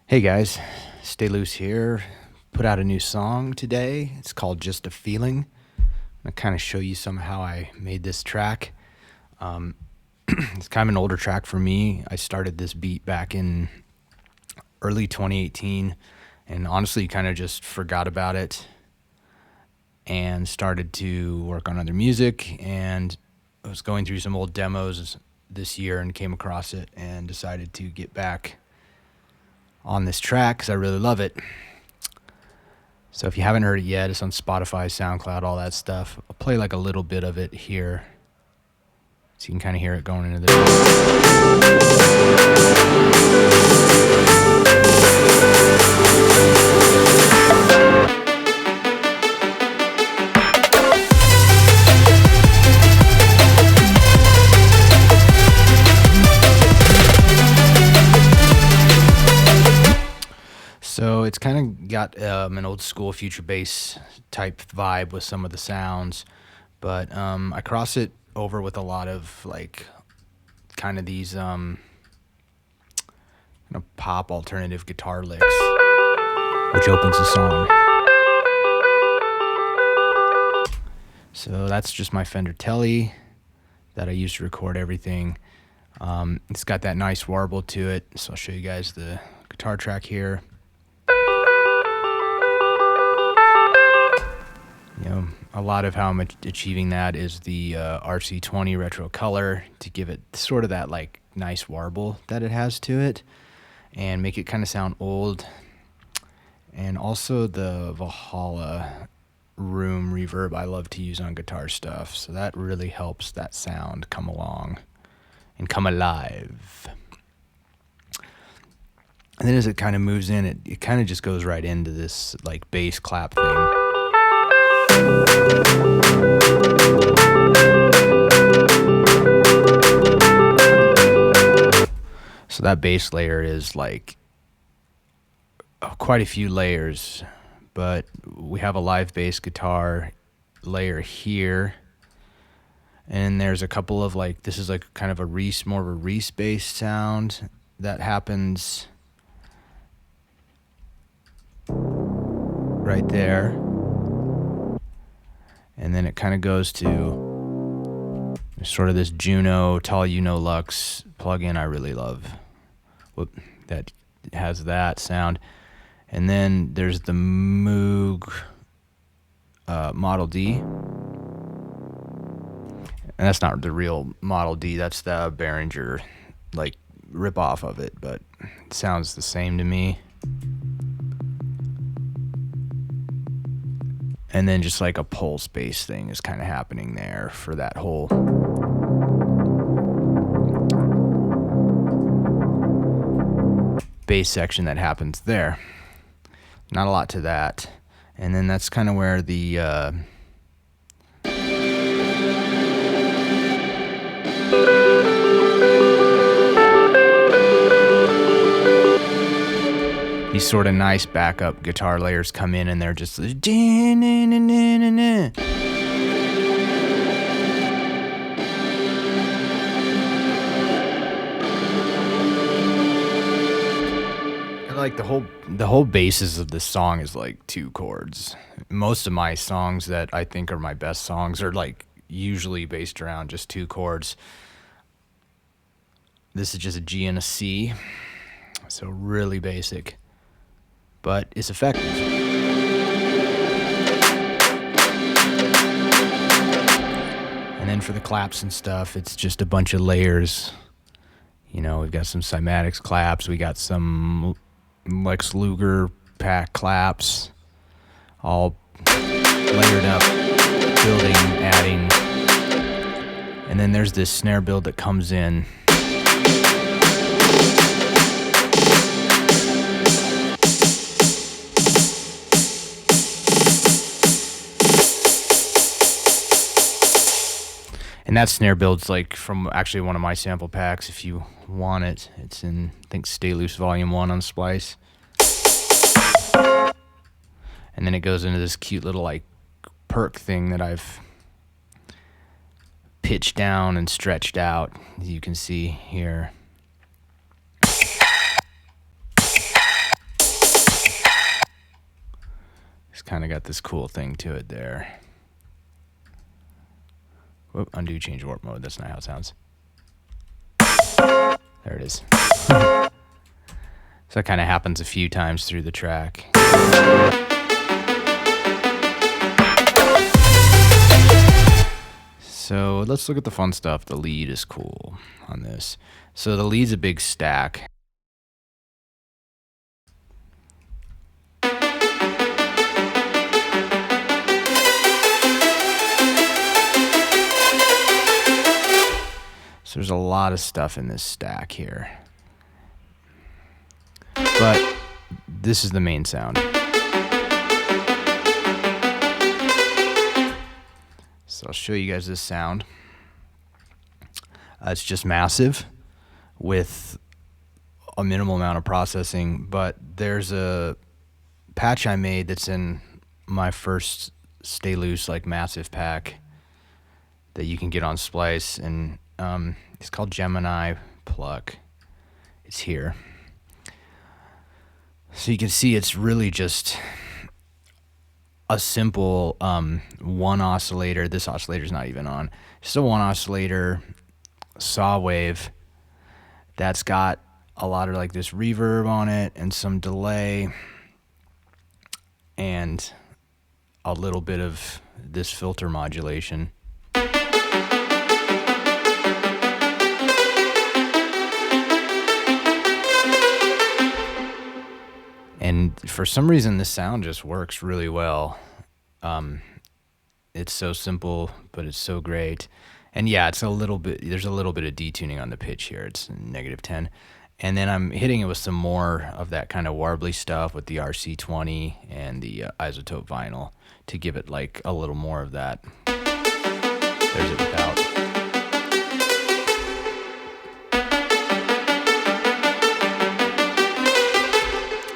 Hey guys, Stay Loose here. Put out a new song today. It's called Just a Feeling. I'm going to kind of show you some how I made this track. It's kind of an older track for me. I started this beat back in early 2018 and honestly kind of just forgot about it and started to work on other music, and I was going through some old demos this year and came across it and decided to get back on this track because I really love it. So if you haven't heard it yet, it's on Spotify, SoundCloud, all that stuff. I'll play like a little bit of it here so you can kind of hear it going into So it's kind of got an old school future bass type vibe with some of the sounds, but I cross it over with a lot of like kind of these pop alternative guitar licks, which opens the song. So that's just my Fender Tele that I use to record everything. It's got that nice warble to it, so I'll show you guys the guitar track here. A lot of how I'm achieving that is the RC20 retro color to give it sort of that like nice warble that it has to it and make it kind of sound old. And also the Valhalla room reverb I love to use on guitar stuff, so that really helps that sound come along and come alive. And then as it kind of moves in, it kind of just goes right into this like bass clap thing. So that bass layer is like quite a few layers, but we have a live bass guitar layer here, and there's a couple of like, this is like kind of a Reese, more of a Reese bass sound that happens right there. And then it kind of goes to sort of this Juno Tall Uno Lux plugin I really love. That has that sound. And then there's the Moog Model D. And that's not the real Model D, that's the Behringer like rip off of it, but it sounds the same to me. And then just like a pulse bass thing is kind of happening there for that whole bass section that happens there. Not a lot to that. And then that's kind of where the these sort of nice backup guitar layers come in, and they're just like the whole basis of this song is like 2 chords. Most of my songs that I think are my best songs are like usually based around just 2 chords. This is just a G and a C, so really basic, but it's effective. And then for the claps and stuff, it's just a bunch of layers. We've got some cymatics claps, we got some Lex Luger pack claps, all layered up, building, adding. And then there's this snare build that comes in. And that snare build's like from actually one of my sample packs if you want it. It's in, I think, Stay Loose Volume 1 on Splice. And then it goes into this cute little like perk thing that I've pitched down and stretched out, as you can see here. kind of got this cool thing to it there. Whoop, undo, change warp mode. That's not how it sounds. There it is. So that kind of happens a few times through the track. So let's look at the fun stuff. The lead is cool on this. So the lead's a big stack. So there's a lot of stuff in this stack here. But this is the main sound. So I'll show you guys this sound. It's just massive with a minimal amount of processing, but there's a patch I made that's in my first Stay Loose like massive pack that you can get on Splice, and it's called Gemini Pluck. It's here. So you can see it's really just a simple one oscillator. This oscillator's not even on. Just a one oscillator saw wave that's got a lot of like this reverb on it and some delay and a little bit of this filter modulation. And for some reason, this sound just works really well. It's so simple, but it's so great. And yeah, it's a little bit, there's a little bit of detuning on the pitch here. It's -10. And then I'm hitting it with some more of that kind of warbly stuff with the RC20 and the isotope vinyl to give it like a little more of that. There's it without.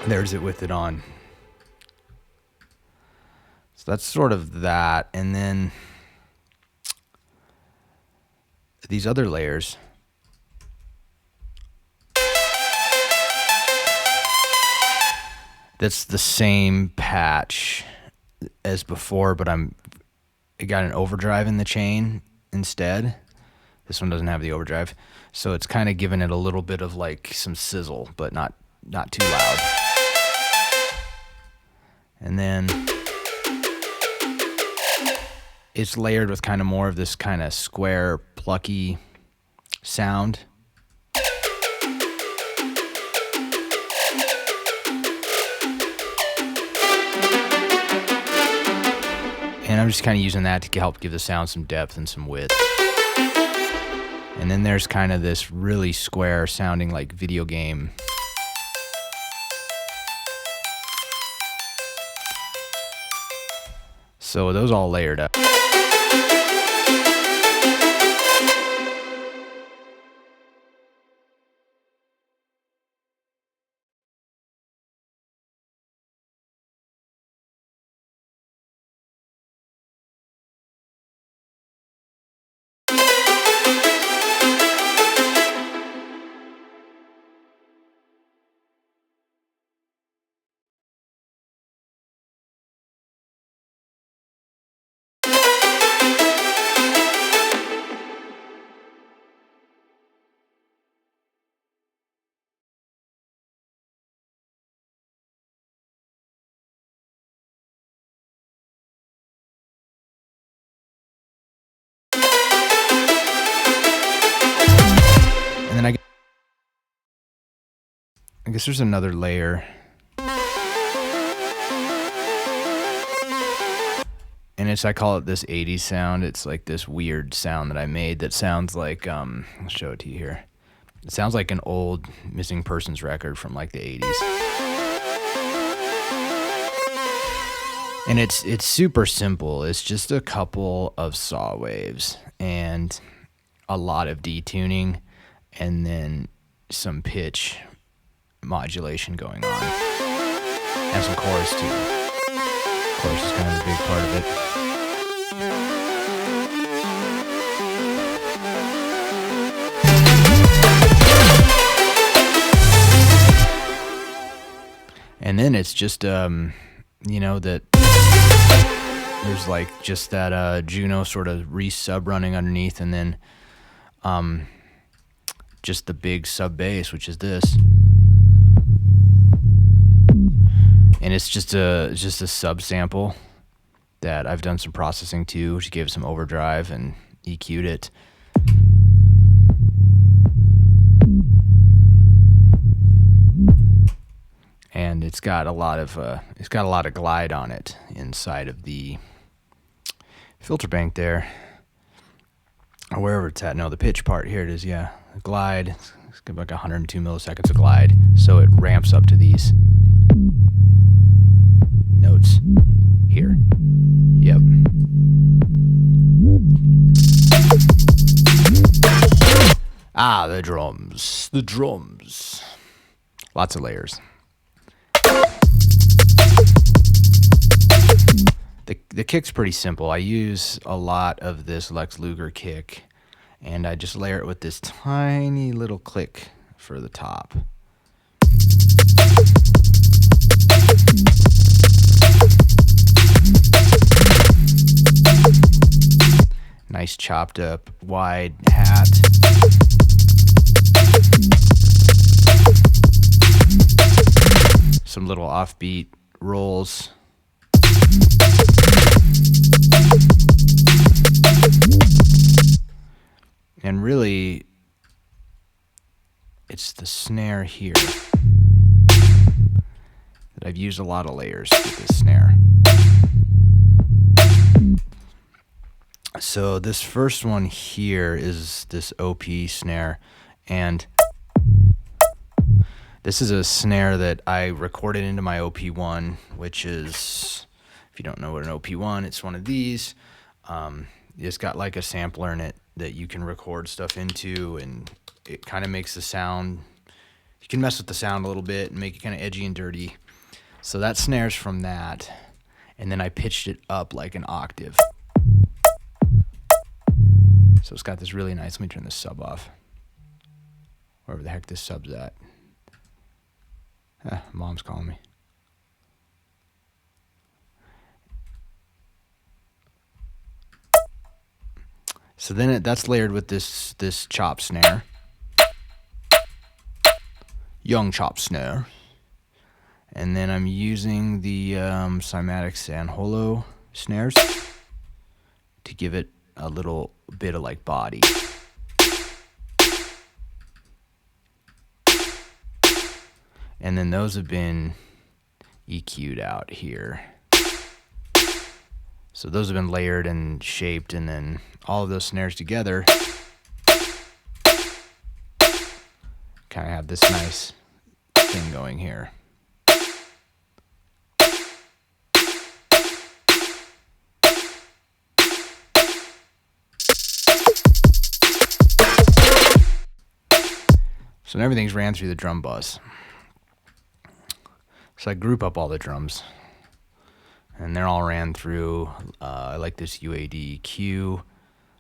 There's it with it on. So that's sort of that. And then these other layers. That's the same patch as before, but it got an overdrive in the chain instead. This one doesn't have the overdrive. So it's kind of giving it a little bit of like some sizzle, but not too loud. And then it's layered with kind of more of this kind of square, plucky sound. And I'm just kind of using that to help give the sound some depth and some width. And then there's kind of this really square sounding like video game. So those all layered up. And then I guess there's another layer. And I call it this 80s sound. It's like this weird sound that I made that sounds like, I'll show it to you here. It sounds like an old Missing Persons record from like the 80s. And it's super simple. It's just a couple of saw waves and a lot of detuning and then some pitch modulation going on. And some chorus too. Chorus is kind of a big part of it. And then it's just, you know, that there's like just that Juno sort of re-sub running underneath, and then just the big sub bass, which is this. And it's just a sub sample that I've done some processing to. Just gave it some overdrive and EQ'd it. And it's got a lot of glide on it inside of the filter bank there, or wherever it's at. No, the pitch part, here it is. Yeah, the glide. It's got like 102 milliseconds of glide, so it ramps up to these notes here. Yep. Ah, the drums. The drums. Lots of layers. The kick's pretty simple. I use a lot of this Lex Luger kick, and I just layer it with this tiny little click for the top. Nice chopped up wide hat. Some little offbeat rolls. And really, it's the snare here that I've used a lot of layers with this snare. So this first one here is this OP snare, and this is a snare that I recorded into my OP1, which is, if you don't know what an OP1, it's one of these. It's got like a sampler in it that you can record stuff into, and it kind of makes the sound, you can mess with the sound a little bit and make it kind of edgy and dirty. So that snare's from that, and then I pitched it up like an octave. So it's got this really nice, let me turn this sub off, wherever the heck this sub's at. Mom's calling me. So then that's layered with this chop snare, young chop snare, and then I'm using the Cymatic San Holo snares to give it a little bit of like body. And then those have been EQ'd out here. So those have been layered and shaped, and then all of those snares together kind of have this nice thing going here. So everything's ran through the drum bus. So I group up all the drums, and they're all ran through. I like this UAD EQ.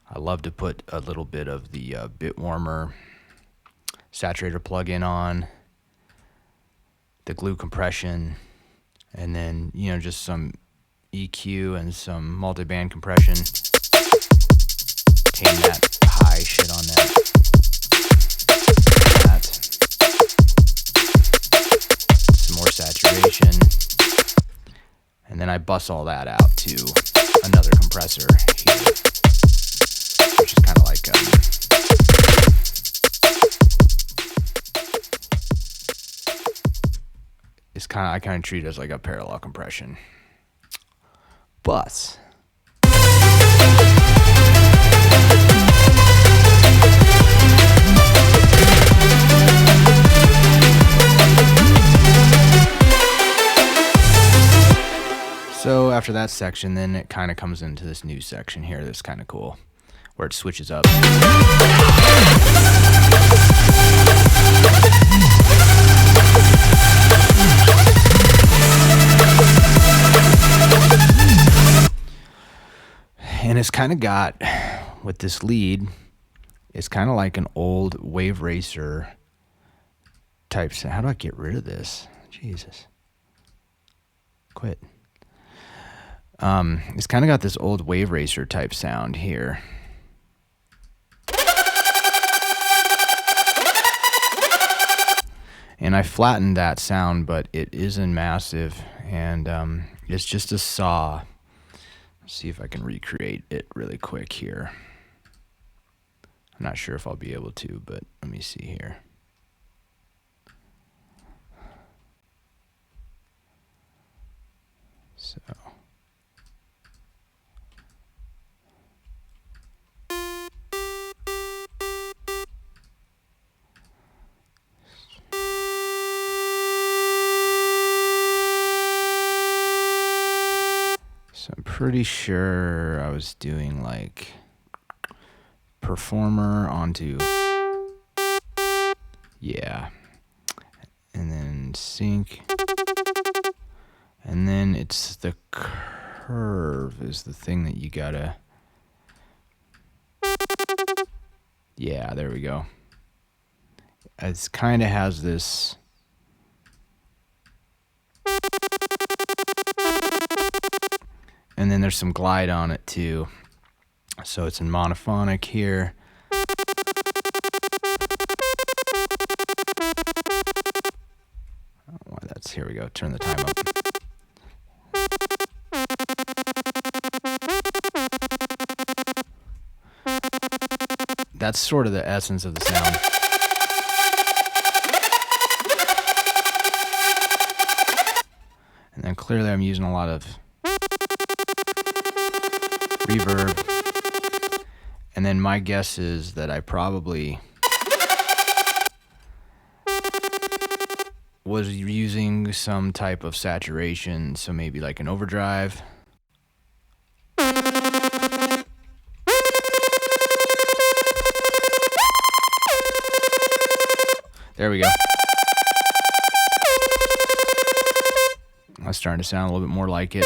I love to put a little bit of the bit warmer saturator plugin on, the glue compression, and then, you know, just some EQ and some multi-band compression. Tame that high shit on that. Some more saturation. And then I bust all that out to another compressor here, which is kind of like I kind of treat it as like a parallel compression. But so after that section, then it kind of comes into this new section here that's kind of cool, where it switches up. And it's kind of got, with this lead, it's kind of like an old Wave Racer type sound. How do I get rid of this? Jesus. Quit. It's kind of got this old Wave Racer type sound here. And I flattened that sound, but it isn't massive, and it's just a saw. Let's see if I can recreate it really quick here. I'm not sure if I'll be able to, but let me see here. So I'm pretty sure I was doing like performer onto, yeah, and then sync, and then it's the curve is the thing that you gotta, yeah, there we go. It's kind of has this, and then there's some glide on it too. So it's in monophonic here. I don't know why that's, here we go, turn the time up. That's sort of the essence of the sound. And then clearly I'm using a lot of reverb. And then my guess is that I probably was using some type of saturation, so maybe like an overdrive. There we go. That's starting to sound a little bit more like it.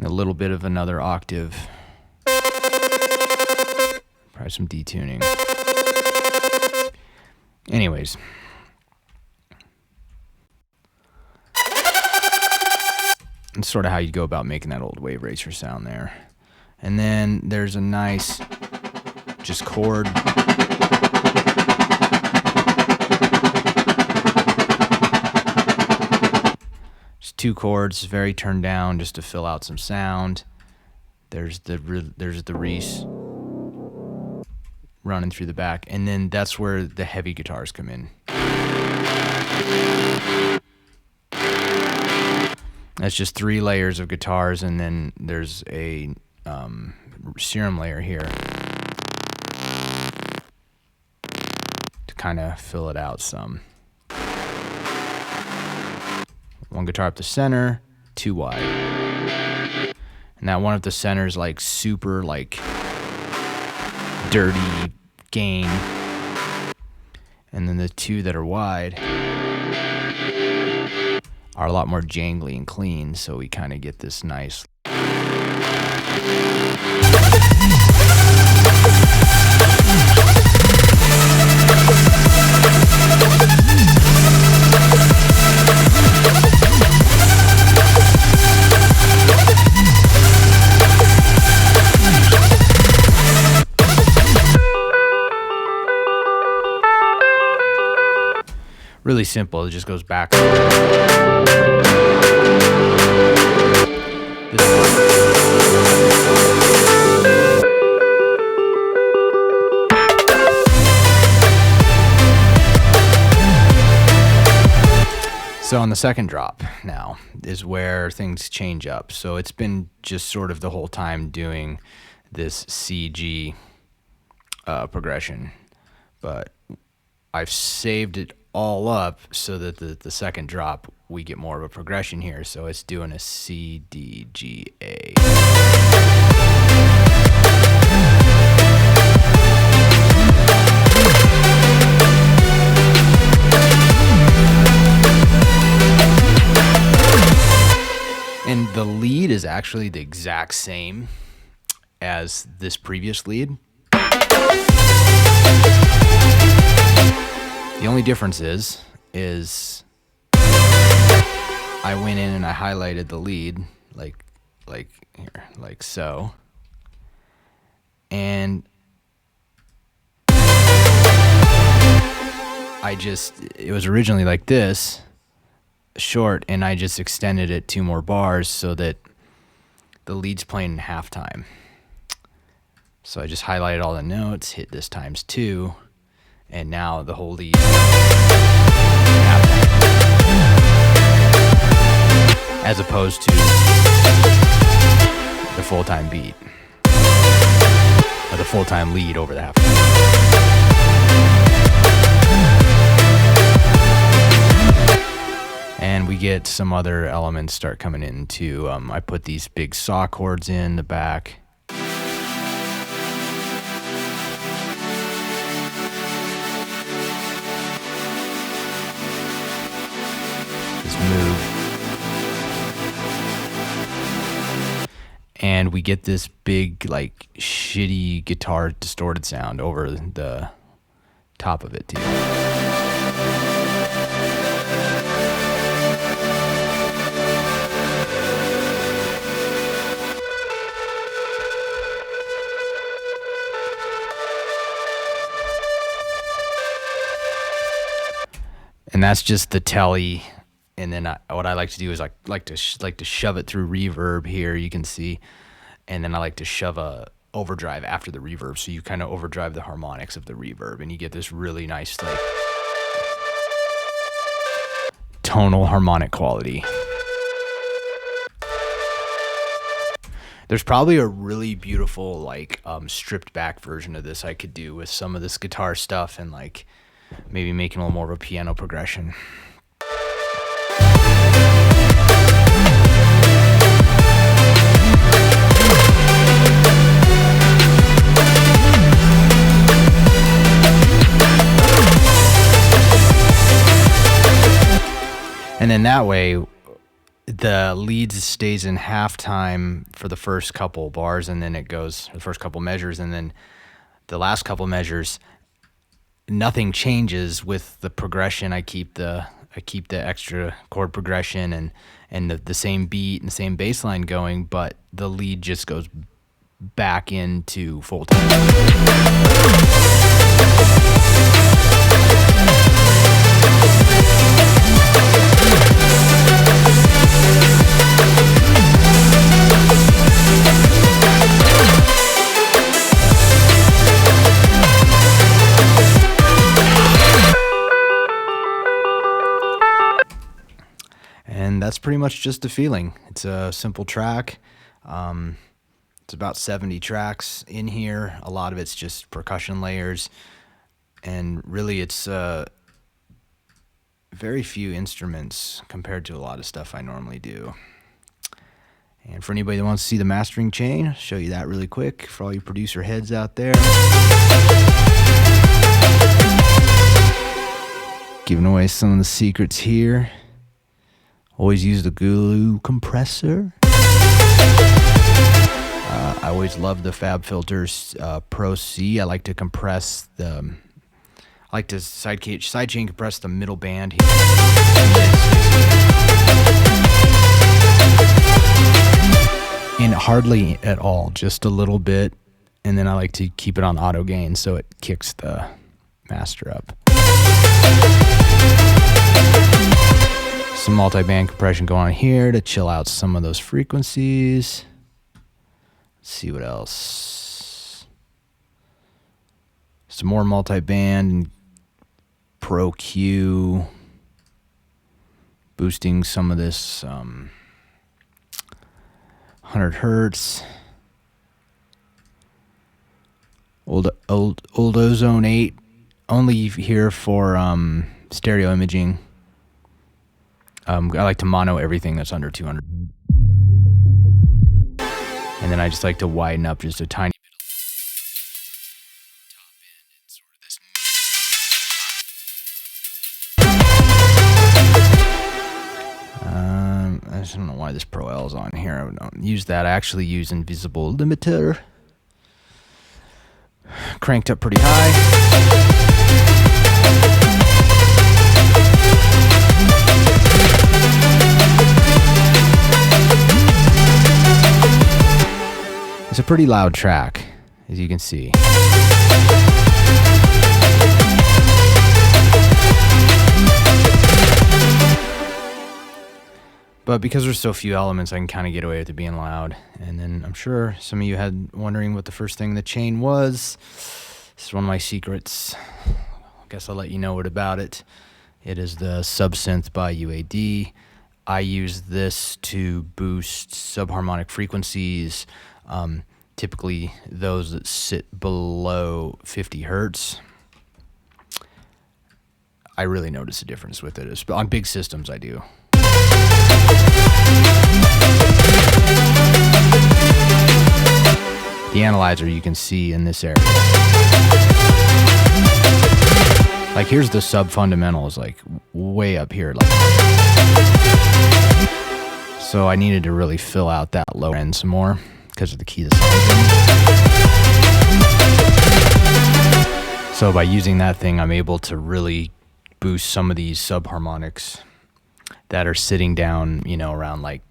A little bit of another octave. Probably some detuning. Anyways. That's sort of how you go about making that old Wave Racer sound there. And then there's a nice just chord. Two chords, very turned down, just to fill out some sound. There's the Reese running through the back, and then that's where the heavy guitars come in. That's just 3 layers of guitars, and then there's a serum layer here to kind of fill it out some. One guitar up the center, 2 wide. And that one up the center is like super like dirty gain. And then the 2 that are wide are a lot more jangly and clean, so we kind of get this nice. Really simple, it just goes back. So on the second drop now is where things change up. So it's been just sort of the whole time doing this C-G progression, but I've saved it all up so that the second drop we get more of a progression here. So it's doing a C, D, G, A. And the lead is actually the exact same. as this previous lead. The only difference is I went in and I highlighted the lead like here, like so. And it was originally like this, short, and I just extended it 2 more bars so that the lead's playing in halftime. So I just highlighted all the notes, hit this times 2, and now the whole lead halftime, as opposed to the full-time beat, or the full-time lead over the halftime. And we get some other elements start coming in too. I put these big saw chords in the back. This move. And we get this big, like, shitty guitar distorted sound over the top of it too. And that's just the telly. And then what I like to do is I like to shove it through reverb here, you can see. And then I like to shove a overdrive after the reverb, so you kind of overdrive the harmonics of the reverb, and you get this really nice, like, tonal harmonic quality. There's probably a really beautiful, like, stripped back version of this I could do with some of this guitar stuff and, like, maybe making a little more of a piano progression. And then that way, the lead stays in halftime for the first couple bars, and then it goes the first couple measures, and then the last couple measures, nothing changes with the progression. I keep the extra chord progression and the same beat and the same bass line going, but the lead just goes back into full time. And that's pretty much just a feeling. It's a simple track. It's about 70 tracks in here. A lot of it's just percussion layers. And really it's very few instruments compared to a lot of stuff I normally do. And for anybody that wants to see the mastering chain, I'll show you that really quick for all you producer heads out there. Giving away some of the secrets here. Always use the glue compressor. I always love the Fab Filters Pro C. I like to compress I like to sidechain compress the middle band here. And hardly at all, just a little bit. And then I like to keep it on auto gain so it kicks the master up. Some multi-band compression going on here to chill out some of those frequencies. Let's see what else. Some more multi-band and Pro Q. Boosting some of this 100 hertz. Old Ozone 8. Only here for stereo imaging. I like to mono everything that's under 200. And then I just like to widen up just a tiny bit. Top end and sort of this. I just don't know why this Pro L is on here. I don't use that. I actually use Invisible Limiter. cranked up pretty high. It's a pretty loud track, as you can see. But because there's so few elements, I can kind of get away with it being loud. And then I'm sure some of you had wondering what the first thing in the chain was. This is one of my secrets. I guess I'll let you know what about it. It is the Subsynth by UAD. I use this to boost subharmonic frequencies, typically those that sit below 50 hertz. I really notice a difference with it. On big systems, I do. The analyzer you can see in this area. Like here's the sub fundamentals, like way up here. So I needed to really fill out that low end some more because of the key to sound. So by using that thing, I'm able to really boost some of these subharmonics that are sitting down, you know, around like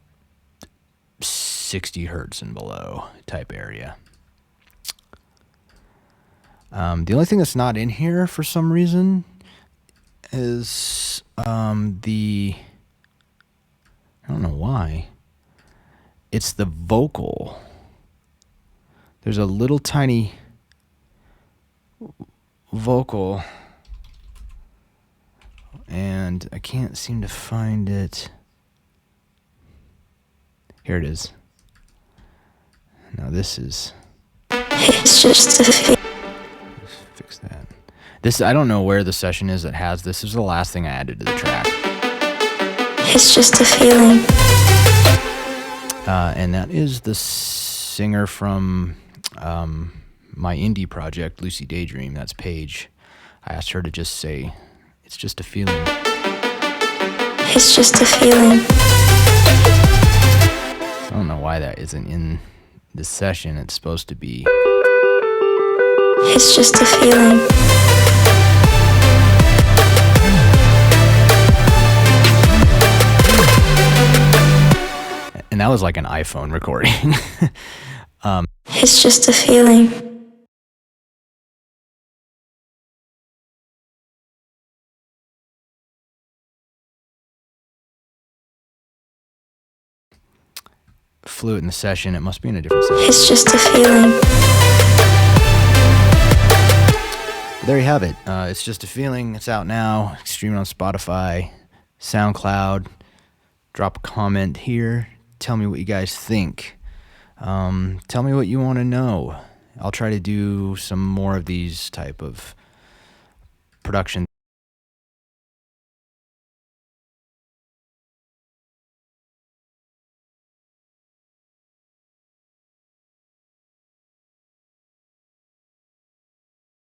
60 hertz and below type area. The only thing that's not in here for some reason is I don't know why. It's the vocal. There's a little tiny vocal and I can't seem to find it. Here it is. Now this is... It's just a feeling. Let's fix that. This, I don't know where the session is that has this. This is the last thing I added to the track. It's just a feeling. And that is the singer from my indie project, Lucy Daydream. That's Paige. I asked her to just say, it's just a feeling. It's just a feeling. I don't know why that isn't in the session. It's supposed to be. It's just a feeling. And that was like an iPhone recording. It's just a feeling. Flew it in the session. It must be in a different session. It's just a feeling. There you have it. It's just a feeling. It's out now. Streaming on Spotify, SoundCloud. Drop a comment here. Tell me what you guys think. Tell me what you want to know. I'll try to do some more of these type of production